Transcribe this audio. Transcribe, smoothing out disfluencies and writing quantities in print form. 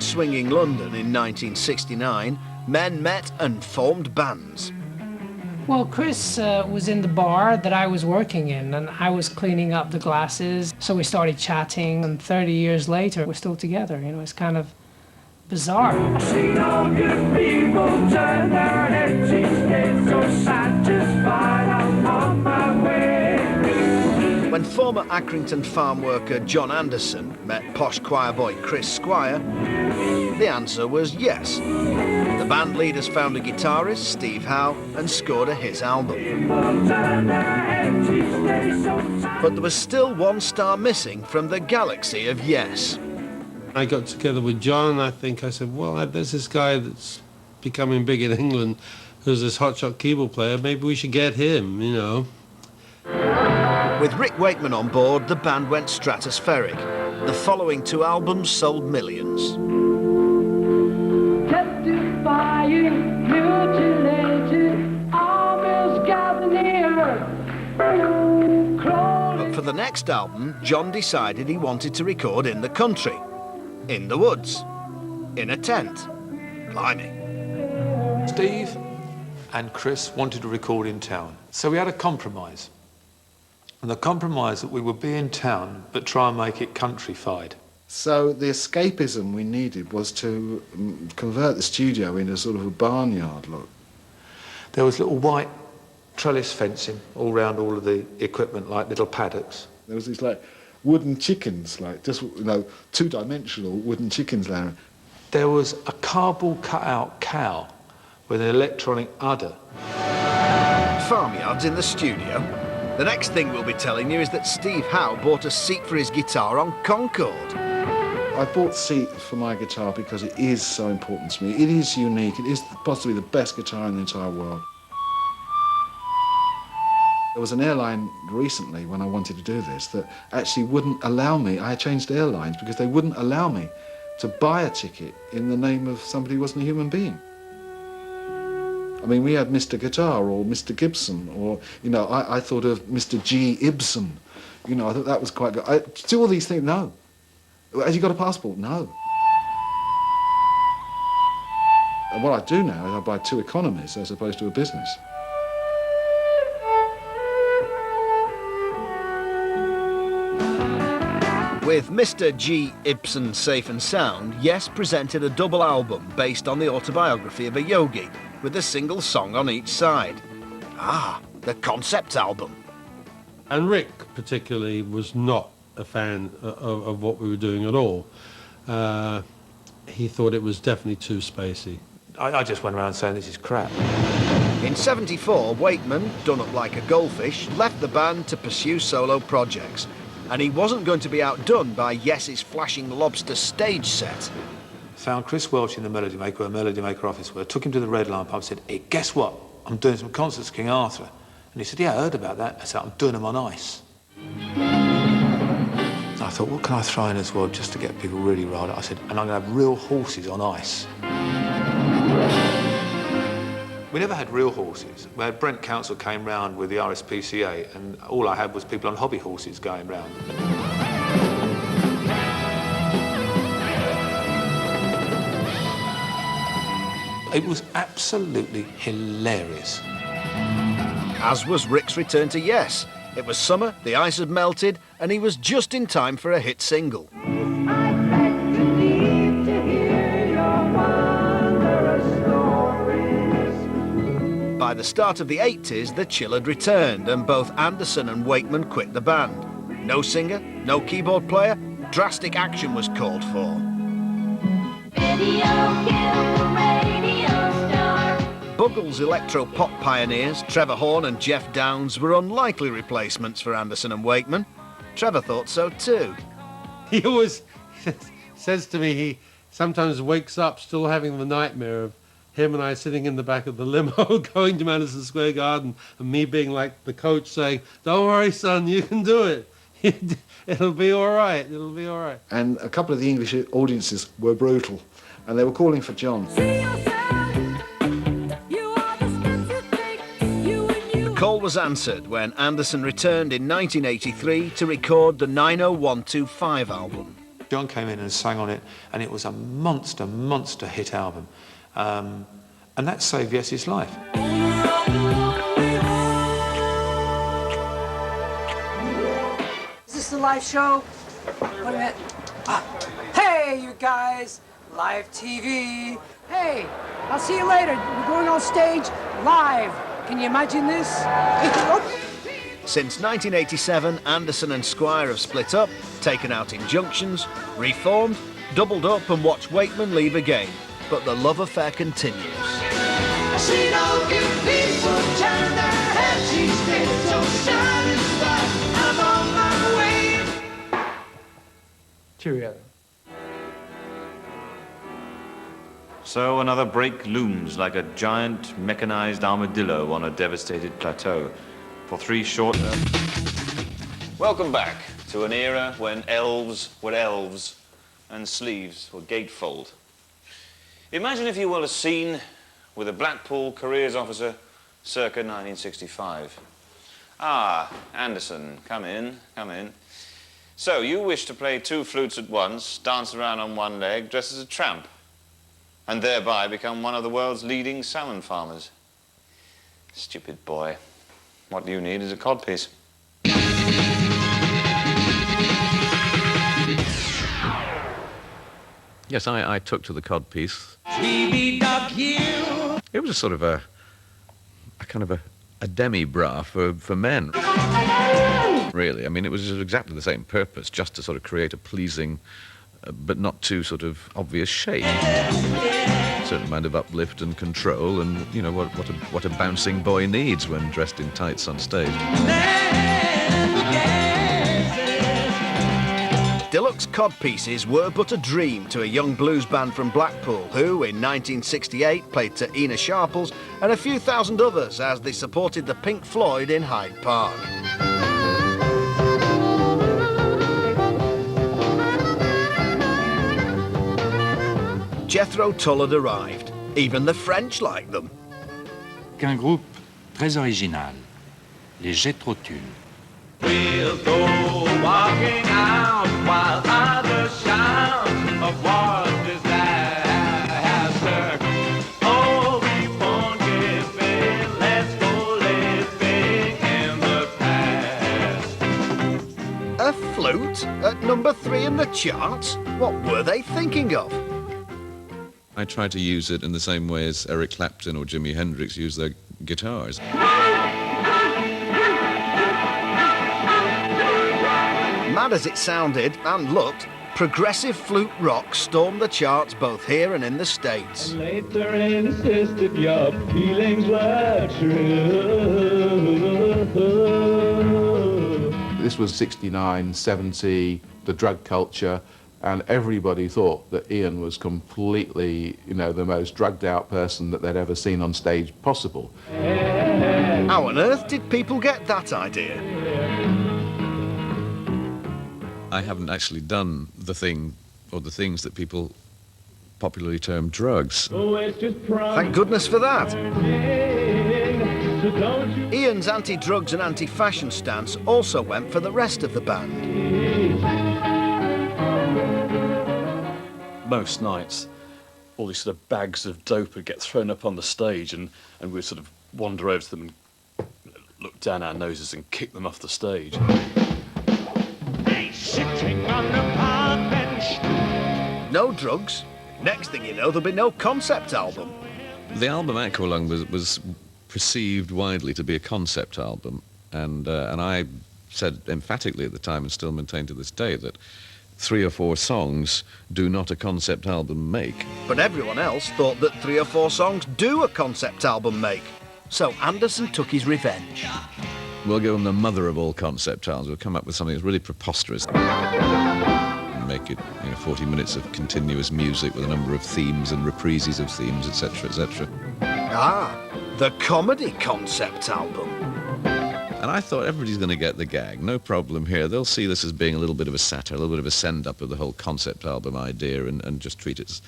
swinging London in 1969, men met and formed bands. Well, Chris was in the bar that I was working in, and I was cleaning up the glasses. So we started chatting, and 30 years later, we're still together. You know, it's kind of bizarre. I see all good people turn their heads each day, so satisfied I'm on my way. When former Accrington farm worker John Anderson met posh choir boy Chris Squire, the answer was yes. The band leaders found a guitarist, Steve Howe, and scored a hit album. But there was still one star missing from the galaxy of yes. I got together with John, and I said, well, there's this guy that's becoming big in England who's this hotshot keyboard player. Maybe we should get him, you know. With Rick Wakeman on board, the band went stratospheric. The following 2 albums sold millions. Testifying, mutilated, armies gather near. But for the next album, John decided he wanted to record in the country, in the woods, in a tent. Blimey. Steve and Chris wanted to record in town, so we had a compromise. And the compromise that we would be in town, but try and make it countrified. So the escapism we needed was to convert the studio into sort of a barnyard look. There was little white trellis fencing all round all of the equipment, like little paddocks. There was these like wooden chickens, like just, you know, 2-dimensional wooden chickens there. There was a cardboard cut-out cow with an electronic udder. Farmyards in the studio. The next thing we'll be telling you is that Steve Howe bought a seat for his guitar on Concorde. I bought seat for my guitar because it is so important to me. It is unique. It is possibly the best guitar in the entire world. There was an airline recently when I wanted to do this that actually wouldn't allow me. I changed airlines because they wouldn't allow me to buy a ticket in the name of somebody who wasn't a human being. I mean, we had Mr. Guitar or Mr. Gibson, or, you know, I thought of Mr. G. Ibsen. You know, I thought that was quite good. Do all these things? No. Has he got a passport? No. And what I do now is I buy 2 economies as opposed to a business. With Mr. G. Ibsen safe and sound, Yes presented a double album based on the autobiography of a yogi, with a single song on each side. Ah, the concept album. And Rick, particularly, was not a fan of what we were doing at all. He thought it was definitely too spacey. I just went around saying this is crap. In '74, Wakeman, done up like a goldfish, left the band to pursue solo projects. And he wasn't going to be outdone by Yes's flashing lobster stage set. Found Chris Welch in the Melody Maker, a Melody Maker office where I took him to the Red Lion pub and said, hey, guess what? I'm doing some concerts at King Arthur. And he said, yeah, I heard about that. I said, I'm doing them on ice. So I thought, what can I throw in as well just to get people really riled up? I said, and I'm going to have real horses on ice. We never had real horses. We had Brent Council came round with the RSPCA, and all I had was people on hobby horses going round. It was absolutely hilarious. As was Rick's return to Yes. It was summer, the ice had melted, and he was just in time for a hit single. By the start of the 80s, the chill had returned, and both Anderson and Wakeman quit the band. No singer, no keyboard player, drastic action was called for. Buggles' electro-pop pioneers, Trevor Horn and Jeff Downes, were unlikely replacements for Anderson and Wakeman. Trevor thought so too. He always says to me he sometimes wakes up still having the nightmare of him and I sitting in the back of the limo going to Madison Square Garden, and me being like the coach saying, don't worry, son, you can do it. It'll be all right, it'll be all right. And a couple of the English audiences were brutal, and they were calling for John. The call was answered when Anderson returned in 1983 to record the 90125 album. John came in and sang on it, and it was a monster hit album. And that saved Yes's life. Is this the live show? Wait a minute. Hey, you guys! Live TV. Hey, I'll see you later. We're going on stage live. Can you imagine this? Since 1987, Anderson and Squire have split up, taken out injunctions, reformed, doubled up and watched Wakeman leave again. But the love affair continues. I seen all you people turn their heads each day, so satisfied. I'm on my way. Cheerio. So another break looms like a giant mechanized armadillo on a devastated plateau. For 3 short... Welcome back to an era when elves were elves and sleeves were gatefold. Imagine, if you will, a scene with a Blackpool careers officer circa 1965. Ah, Anderson, come in, come in. So, you wish to play 2 flutes at once, dance around on one leg, dress as a tramp, and thereby become one of the world's leading salmon farmers. Stupid boy. What you need is a codpiece. Yes, I took to the codpiece. It was a sort of a kind of a demi-bra for men, really. I mean, it was exactly the same purpose, just to sort of create a pleasing, but not too sort of obvious shape. A certain amount of uplift and control, and you know what a bouncing boy needs when dressed in tights on stage. Deluxe codpieces were but a dream to a young blues band from Blackpool who, in 1968, played to Ina Sharples and a few thousand others as they supported the Pink Floyd in Hyde Park. Jethro Tull had arrived. Even the French liked them. Qu'un groupe très original, les Jethro Tull. We'll go walking out while others shout of what disaster. Oh, we won't give in. Let's go living in the past. A flute at number 3 in the charts? What were they thinking of? I tried to use it in the same way as Eric Clapton or Jimi Hendrix used their guitars. Mad as it sounded and looked, progressive flute rock stormed the charts both here and in the States. Later insisted your feelings were true. This was 69, 70, the drug culture, and everybody thought that Ian was completely, you know, the most drugged out person that they'd ever seen on stage possible. How on earth did people get that idea? I haven't actually done the thing, or the things that people popularly term drugs. Oh, it's just Thank goodness for that. so don't you Ian's anti-drugs and anti-fashion stance also went for the rest of the band. Most nights, all these sort of bags of dope would get thrown up on the stage, and we'd sort of wander over to them and look down our noses and kick them off the stage. sitting on the park bench? No drugs. Next thing you know, there'll be no concept album. The album Aqualung was perceived widely to be a concept album, and I said emphatically at the time, and still maintain to this day, that 3 or 4 songs do not a concept album make. But everyone else thought that 3 or 4 songs do a concept album make. So Anderson took his revenge. We'll give them the mother of all concept albums. We'll come up with something that's really preposterous. And make it, 40 minutes of continuous music with a number of themes and reprises of themes, etc., etc. Ah, the comedy concept album. And I thought everybody's going to get the gag, no problem here. They'll see this as being a little bit of a satire, a little bit of a send-up of the whole concept album idea, and just treat it as,